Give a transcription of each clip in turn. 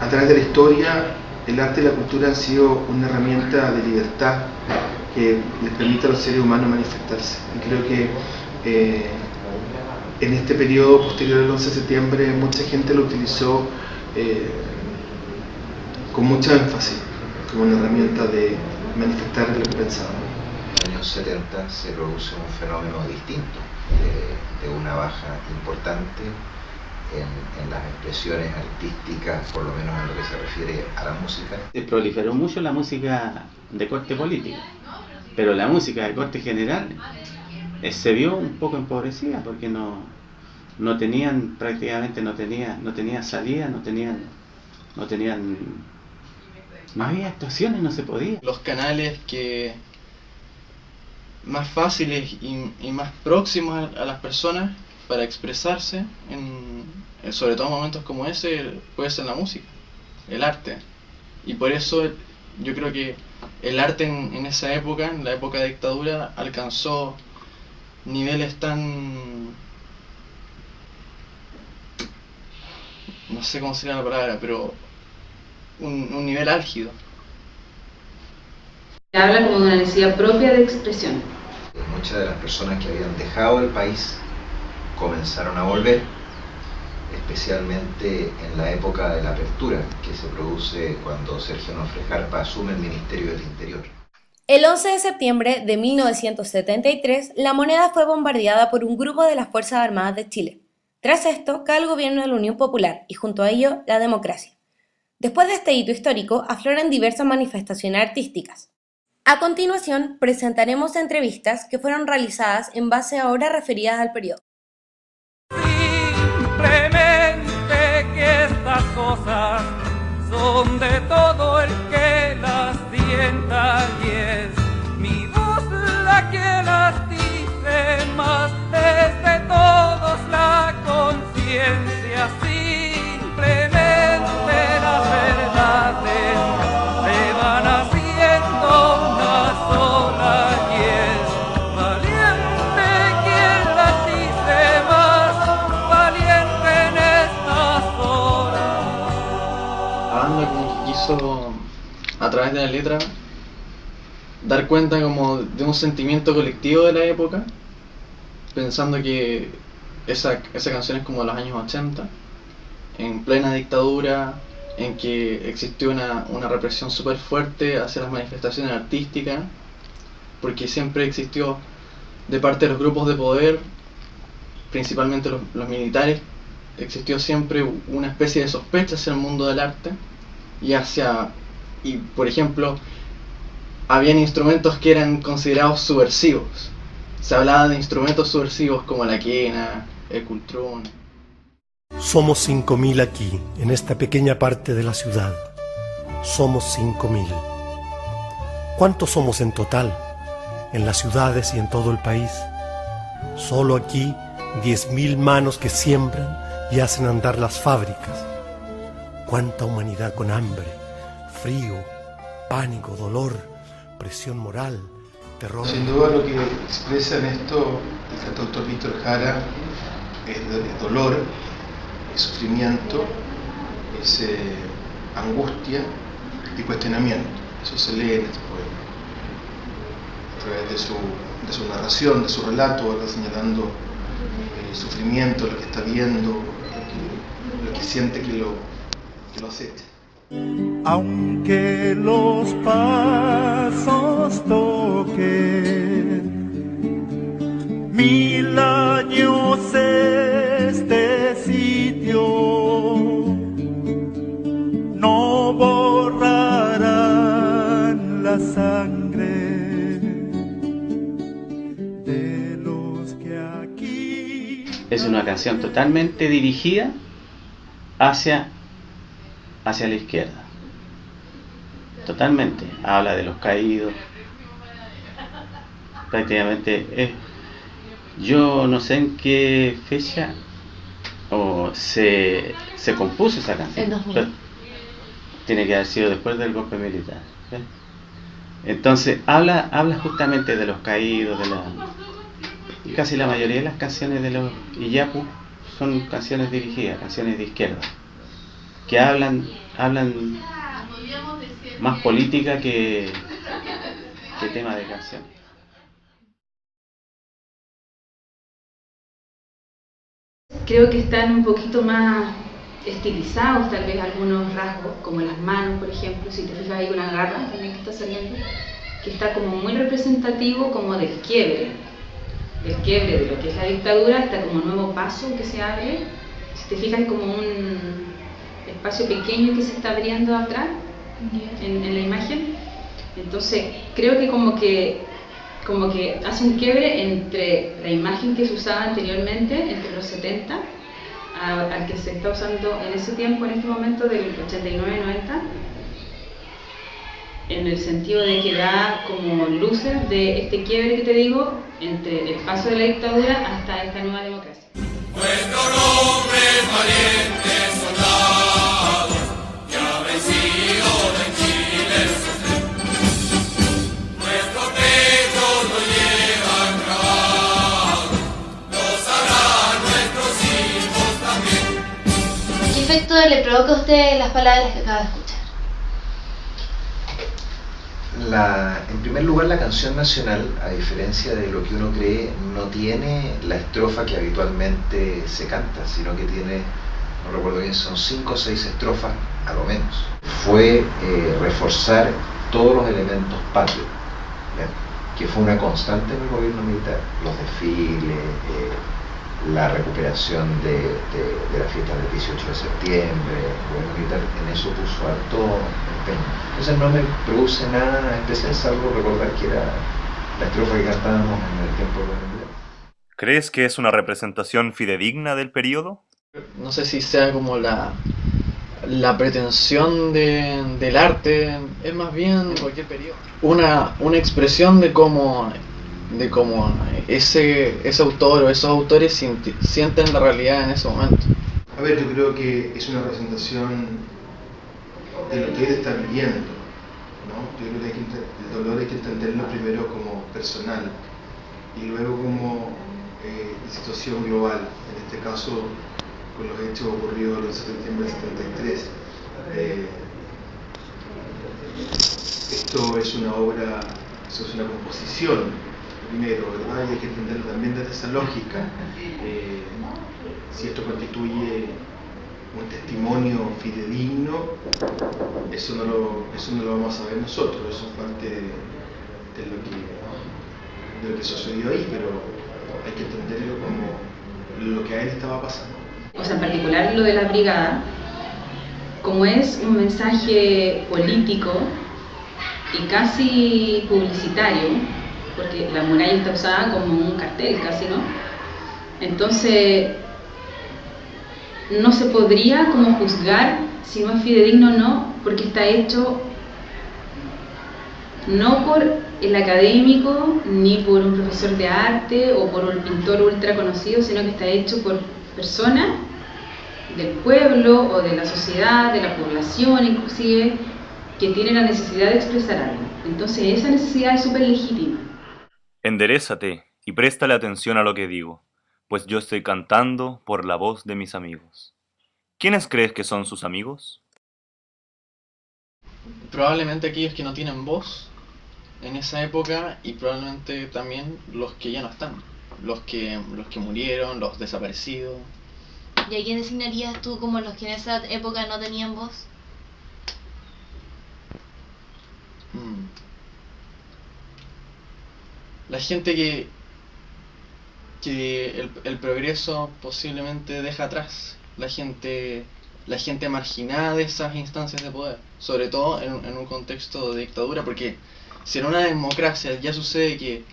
A través de la historia, el arte y la cultura han sido una herramienta de libertad que les permite a los seres humanos manifestarse. Y creo que en este periodo posterior al 11 de septiembre mucha gente lo utilizó con mucha énfasis como una herramienta de manifestar lo que pensaban. En los años 70 se produce un fenómeno distinto, de una baja importante en las expresiones artísticas, por lo menos en lo que se refiere a la música. Se proliferó mucho la música de corte político, pero la música de corte general se vio un poco empobrecida porque no tenían prácticamente, no tenía salida, no había actuaciones, no se podía. Los canales que más fáciles y más próximos a las personas para expresarse, sobre todo en momentos como ese, puede ser la música, el arte. Y por eso yo creo que el arte en esa época, en la época de dictadura, alcanzó niveles tan... no sé cómo sería la palabra, pero un nivel álgido. Se habla como de una necesidad propia de expresión. Muchas de las personas que habían dejado el país comenzaron a volver, especialmente en la época de la apertura, que se produce cuando Sergio Nofre Jarpa asume el Ministerio del Interior. El 11 de septiembre de 1973, la Moneda fue bombardeada por un grupo de las Fuerzas Armadas de Chile. Tras esto, cae el gobierno de la Unión Popular y junto a ello, la democracia. Después de este hito histórico, afloran diversas manifestaciones artísticas. A continuación, presentaremos entrevistas que fueron realizadas en base a obras referidas al periodo. Simplemente que estas cosas son de todo el que las sienta y es mi voz la que las dice más, es de todos la conciencia. Simplemente las verdades se van haciendo una sola y es valiente quien las dice más, valiente en estas horas. La banda como que quiso, a través de la letra, dar cuenta como de un sentimiento colectivo de la época, pensando que esa canción es como de los años 80, en plena dictadura, en que existió una represión súper fuerte hacia las manifestaciones artísticas, porque siempre existió de parte de los grupos de poder, principalmente los militares, existió siempre una especie de sospecha hacia el mundo del arte y por ejemplo, habían instrumentos que eran considerados subversivos. Se hablaba de instrumentos subversivos como la quena, el cultrón. Somos 5.000 aquí, en esta pequeña parte de la ciudad. Somos 5.000. ¿Cuántos somos en total? En las ciudades y en todo el país. Solo aquí 10.000 manos que siembran y hacen andar las fábricas. Cuánta humanidad con hambre, frío, pánico, dolor, presión moral, terror. Sin duda lo que expresa en esto el cantautor Víctor Jara es dolor, es sufrimiento, es angustia y cuestionamiento. Eso se lee en este poema. A través de su narración, de su relato, va señalando el sufrimiento, lo que está viendo, lo que siente que lo acecha. Aunque los pasos toquen 1000 años este sitio, no borrarán la sangre de los que aquí... Es una canción totalmente dirigida hacia la izquierda. Totalmente. Habla de los caídos. Prácticamente yo no sé en qué fecha se compuso esa canción. En 2000. Tiene que haber sido después del golpe militar. ¿Sí? Entonces habla justamente de los caídos, y casi la mayoría de las canciones de los Iyapu son canciones dirigidas, canciones de izquierda, que hablan hablan más política que tema de canción. Creo que están un poquito más estilizados, tal vez algunos rasgos, como las manos, por ejemplo. Si te fijas, hay una garra también que está saliendo, que está como muy representativo como del quiebre de lo que es la dictadura, hasta como un nuevo paso que se abre. Si te fijas, hay como un espacio pequeño que se está abriendo atrás en la imagen. Entonces creo que como que hace un quiebre entre la imagen que se usaba anteriormente, entre los 70, al que se está usando en ese tiempo, en este momento del 89-90, en el sentido de que da como luces de este quiebre que te digo, entre el paso de la dictadura hasta esta nueva democracia. Nuestro nombre es valientes soldados, que ha vencido en Chile el sostén. Nuestros pechos lo llevan grabados, lo sabrán nuestros hijos también. ¿Qué efecto le provoca a usted las palabras que acaba de escuchar? En primer lugar, la canción nacional, a diferencia de lo que uno cree, no tiene la estrofa que habitualmente se canta, sino que tiene, no recuerdo bien, son 5 o 6 estrofas a lo menos. Fue reforzar todos los elementos patrios, ¿bien? Que fue una constante en el gobierno militar, los desfiles, la recuperación de las fiestas del 18 de septiembre. El gobierno militar en eso puso harto empeño. Entonces no me produce nada especial, salvo recordar que era la estrofa que cantábamos en el tiempo del gobierno militar. ¿Crees que es una representación fidedigna del periodo? No sé si sea como la pretensión del arte, es más bien cualquier periodo. Una expresión de cómo ese autor o esos autores sienten la realidad en ese momento. A ver, yo creo que es una representación de lo que él está viviendo, ¿no? Yo creo que el dolor hay que entenderlo primero como personal y luego como situación global, en este caso con los hechos ocurridos el 11 de septiembre del 73. Esto es una obra, eso es una composición, primero, ¿verdad? Y hay que entenderlo también desde esa lógica. Si esto constituye un testimonio fidedigno, eso no lo vamos a saber nosotros, eso es parte de lo que sucedió ahí, pero hay que entenderlo como lo que a él estaba pasando. O sea, en particular lo de la brigada, como es un mensaje político y casi publicitario, porque la muralla está usada como un cartel casi, ¿no? Entonces no se podría como juzgar si no es fidedigno o no, porque está hecho no por el académico, ni por un profesor de arte o por un pintor ultra conocido, sino que está hecho por personas del pueblo o de la sociedad, de la población inclusive, que tienen la necesidad de expresar algo. Entonces esa necesidad es súper legítima. Enderézate y préstale atención a lo que digo, pues yo estoy cantando por la voz de mis amigos. ¿Quiénes crees que son sus amigos? Probablemente aquellos que no tienen voz en esa época y probablemente también los que ya no están, los que murieron, los desaparecidos. ¿Y a quién designarías tú como los que en esa época no tenían voz? La gente que el progreso posiblemente deja atrás, la gente marginada de esas instancias de poder, sobre todo en un contexto de dictadura, porque si en una democracia ya sucede que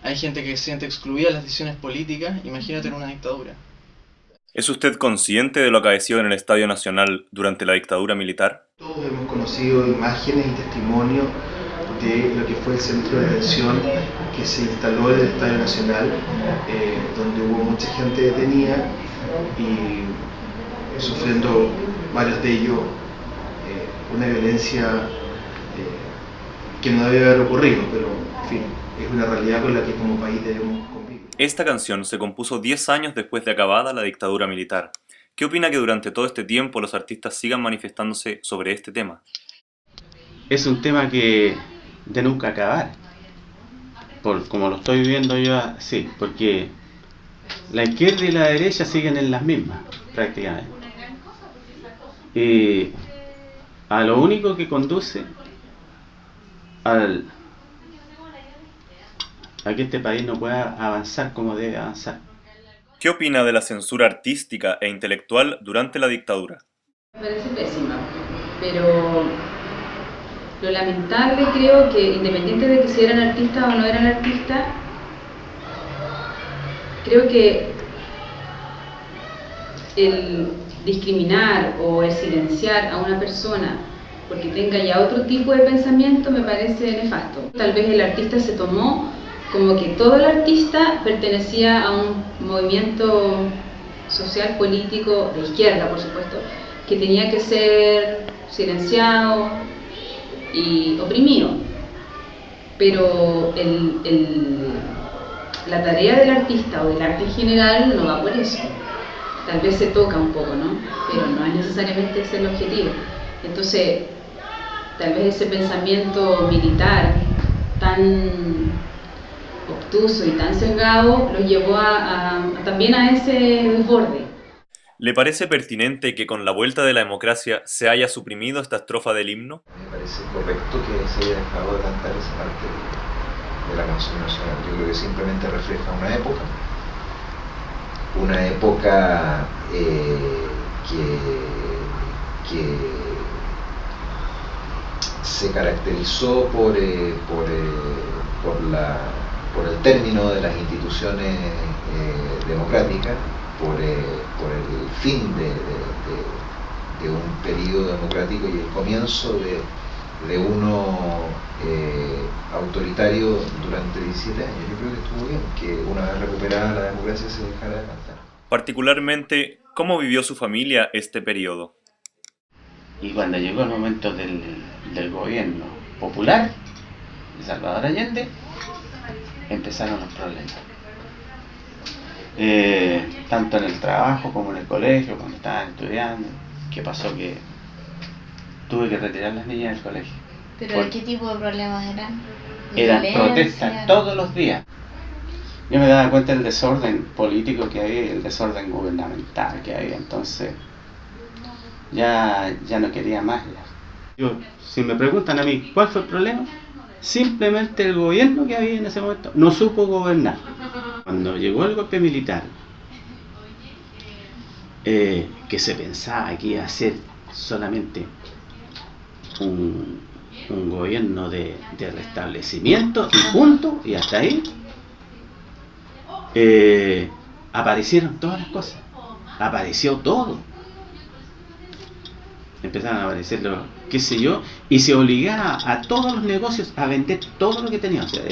hay gente que se siente excluida de las decisiones políticas, imagínate en una dictadura. ¿Es usted consciente de lo acaecido en el Estadio Nacional durante la dictadura militar? Todos hemos conocido imágenes y testimonios de lo que fue el centro de detención que se instaló en el Estadio Nacional, donde hubo mucha gente detenida y sufriendo varios de ellos una violencia que no debe haber ocurrido, pero en fin, es una realidad con la que como país debemos convivir. Esta canción se compuso 10 años después de acabada la dictadura militar. ¿Qué opina que durante todo este tiempo los artistas sigan manifestándose sobre este tema? Es un tema que de nunca acabar, como lo estoy viviendo yo así, porque la izquierda y la derecha siguen en las mismas, prácticamente. Y a lo único que conduce a que este país no pueda avanzar como debe avanzar. ¿Qué opina de la censura artística e intelectual durante la dictadura? Me parece pésima, pero lo lamentable creo que, independiente de que si eran artistas o no eran artistas, creo que el discriminar o el silenciar a una persona porque tenga ya otro tipo de pensamiento me parece nefasto. Tal vez el artista se tomó como que todo el artista pertenecía a un movimiento social, político, de izquierda por supuesto, que tenía que ser silenciado y oprimido. Pero la tarea del artista o del arte en general no va por eso. Tal vez se toca un poco, ¿no? Pero no es necesariamente ese el objetivo. Entonces, tal vez ese pensamiento militar tan obtuso y tan sesgado lo llevó también a ese desborde. ¿Le parece pertinente que con la vuelta de la democracia se haya suprimido esta estrofa del himno? Me parece correcto que se haya dejado de cantar esa parte de la canción nacional. Yo creo que simplemente refleja una época que se caracterizó por el término de las instituciones democráticas, por el fin de un periodo democrático y el comienzo de uno autoritario durante 17 años. Yo creo que estuvo bien que una vez recuperada la democracia se dejara de cantar. Particularmente, ¿cómo vivió su familia este periodo? Y cuando llegó el momento del gobierno popular de Salvador Allende, empezaron los problemas. Tanto en el trabajo como en el colegio, cuando estaban estudiando. ¿Qué pasó? Que tuve que retirar a las niñas del colegio. ¿Pero qué tipo de problemas eran? Eran protestas todos los días. Yo me daba cuenta del desorden político que había, el desorden gubernamental que había, entonces ya no quería más. Si me preguntan a mí cuál fue el problema, simplemente el gobierno que había en ese momento no supo gobernar. Cuando llegó el golpe militar, que se pensaba que iba a ser solamente un gobierno de restablecimiento y punto, y hasta ahí, aparecieron todas las cosas, apareció todo. Empezaron a aparecer qué sé yo, y se obligaba a todos los negocios a vender todo lo que tenían. O sea,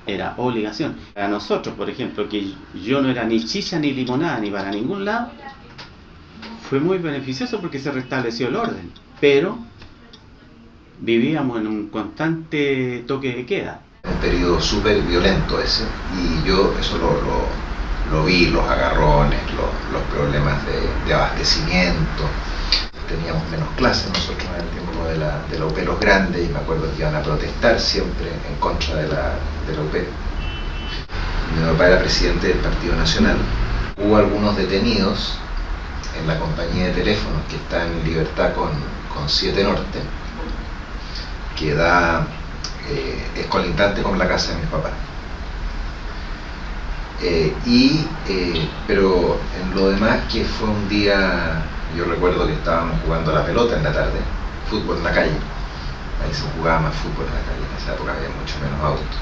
era obligación. Para nosotros, por ejemplo, que yo no era ni chicha ni limonada ni para ningún lado, fue muy beneficioso porque se restableció el orden, pero vivíamos en un constante toque de queda. Un periodo súper violento ese, y yo eso lo vi, los agarrones, los problemas de abastecimiento. Teníamos menos clases nosotros en el tiempo de la UP Los Grandes, y me acuerdo que iban a protestar siempre en contra de la UP. Mi papá era presidente del Partido Nacional. Hubo algunos detenidos en la compañía de teléfonos que está en libertad con 7 Norte, que es colindante con la casa de mis papás. Pero en lo demás, que fue un día, yo recuerdo que estábamos jugando a la pelota en la tarde, fútbol en la calle, ahí se jugaba más fútbol en la calle, en esa época había mucho menos autos,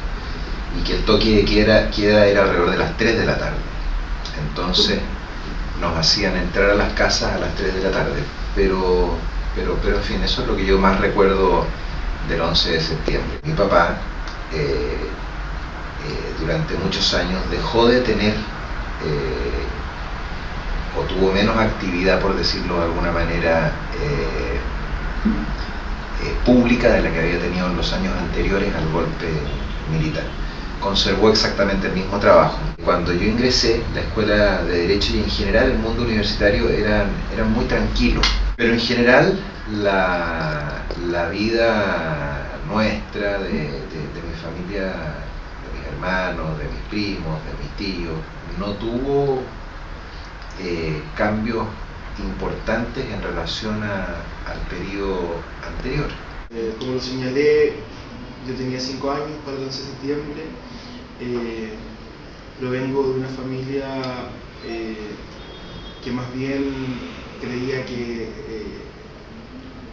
y que el toque de queda era alrededor de las 3 de la tarde, entonces nos hacían entrar a las casas a las 3 de la tarde, pero en fin, eso es lo que yo más recuerdo del 11 de septiembre. Mi papá durante muchos años dejó de tener o tuvo menos actividad, por decirlo de alguna manera, pública de la que había tenido en los años anteriores al golpe militar. conservó exactamente el mismo trabajo. Cuando yo ingresé, la escuela de Derecho y en general el mundo universitario eran muy tranquilos, pero en general la vida nuestra, de mi familia, de mis hermanos, de mis primos, de mis tíos, no tuvo cambios importantes en relación al periodo anterior. Como lo señalé, yo tenía 5 años para el 11 de septiembre, provengo de una familia que más bien creía que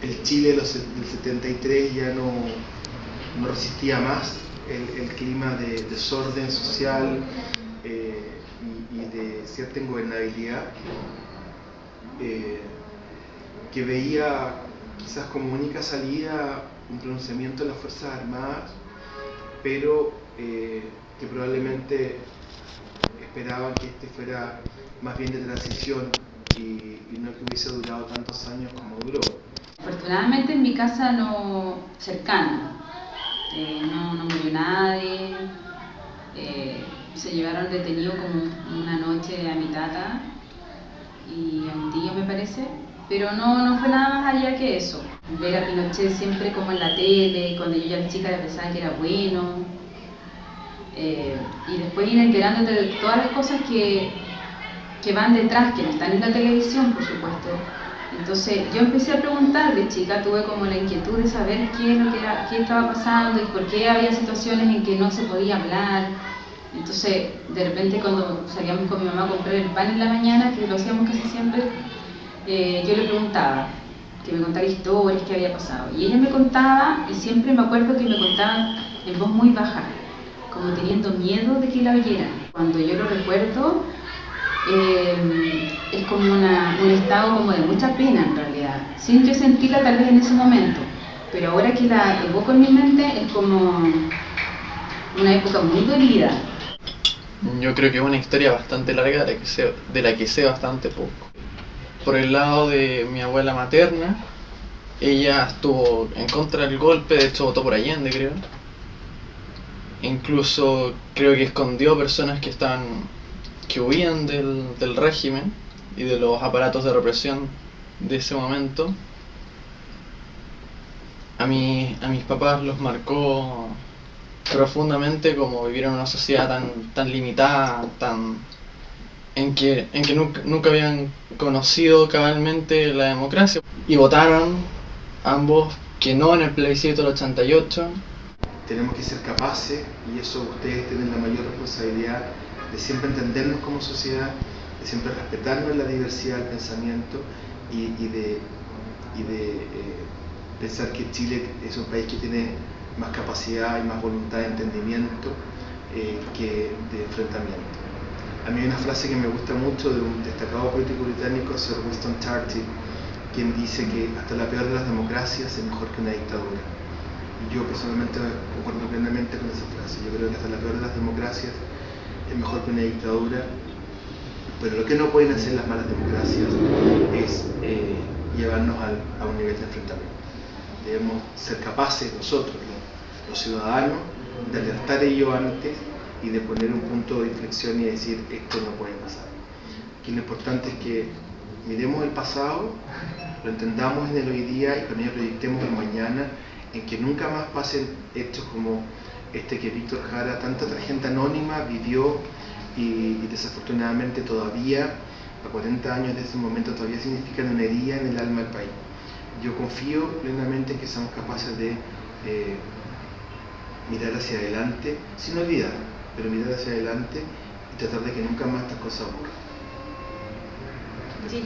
el Chile del 73 ya no resistía más el clima de desorden social y de cierta ingobernabilidad, que veía quizás como única salida un pronunciamiento de las Fuerzas Armadas, pero que probablemente esperaban que este fuera más bien de transición y no que hubiese durado tantos años como duró. Afortunadamente en mi casa cercana, no murió nadie, se llevaron detenido como una noche a mi tata y a mi tío, me parece, pero no fue nada más allá que eso. Ver a Pinochet siempre como en la tele, cuando yo ya era chica ya pensaba que era bueno, y después ir enterándote de todas las cosas que van detrás, que no están en la televisión, por supuesto. Entonces yo empecé a preguntar, de chica tuve como la inquietud de saber qué estaba pasando y por qué había situaciones en que no se podía hablar. Entonces de repente cuando salíamos con mi mamá a comprar el pan en la mañana, que lo hacíamos casi siempre, yo le preguntaba que me contara historias, qué había pasado. Y ella me contaba, y siempre me acuerdo que me contaba en voz muy baja, como teniendo miedo de que la oyeran. Cuando yo lo recuerdo, es como un estado como de mucha pena en realidad, sin yo sentirla tal vez en ese momento, pero ahora que la evoco en mi mente es como una época muy dolida. Yo creo que es una historia bastante larga de la que sé bastante poco. Por el lado de mi abuela materna, ella estuvo en contra del golpe, de hecho votó por Allende, creo. Incluso creo que escondió personas que huían del régimen y de los aparatos de represión de ese momento. A mis papás los marcó profundamente como vivir en una sociedad tan limitada, en que nunca habían conocido cabalmente la democracia, y votaron ambos que no en el plebiscito del 88. Tenemos que ser capaces, y eso ustedes tienen la mayor responsabilidad, de siempre entendernos como sociedad, de siempre respetarnos en la diversidad del pensamiento y de pensar que Chile es un país que tiene más capacidad y más voluntad de entendimiento que de enfrentamiento. A mí hay una frase que me gusta mucho de un destacado político británico, Sir Winston Churchill, quien dice que hasta la peor de las democracias es mejor que una dictadura. Y yo personalmente concuerdo plenamente con esa frase. Yo creo que hasta la peor de las democracias es mejor que una dictadura, pero lo que no pueden hacer las malas democracias es llevarnos a un nivel de enfrentamiento. Debemos ser capaces nosotros, los ciudadanos, de alertar ello antes y de poner un punto de inflexión y decir esto no puede pasar. Aquí lo importante es que miremos el pasado, lo entendamos en el hoy día y con ello proyectemos el mañana, en que nunca más pasen hechos como este que Víctor Jara, tanta gente anónima, vivió y desafortunadamente todavía, a 40 años de ese momento, todavía significan una herida en el alma del país. Yo confío plenamente en que seamos capaces de mirar hacia adelante, sin olvidar, pero mirar hacia adelante y tratar de que nunca más estas cosas ocurran. Sí,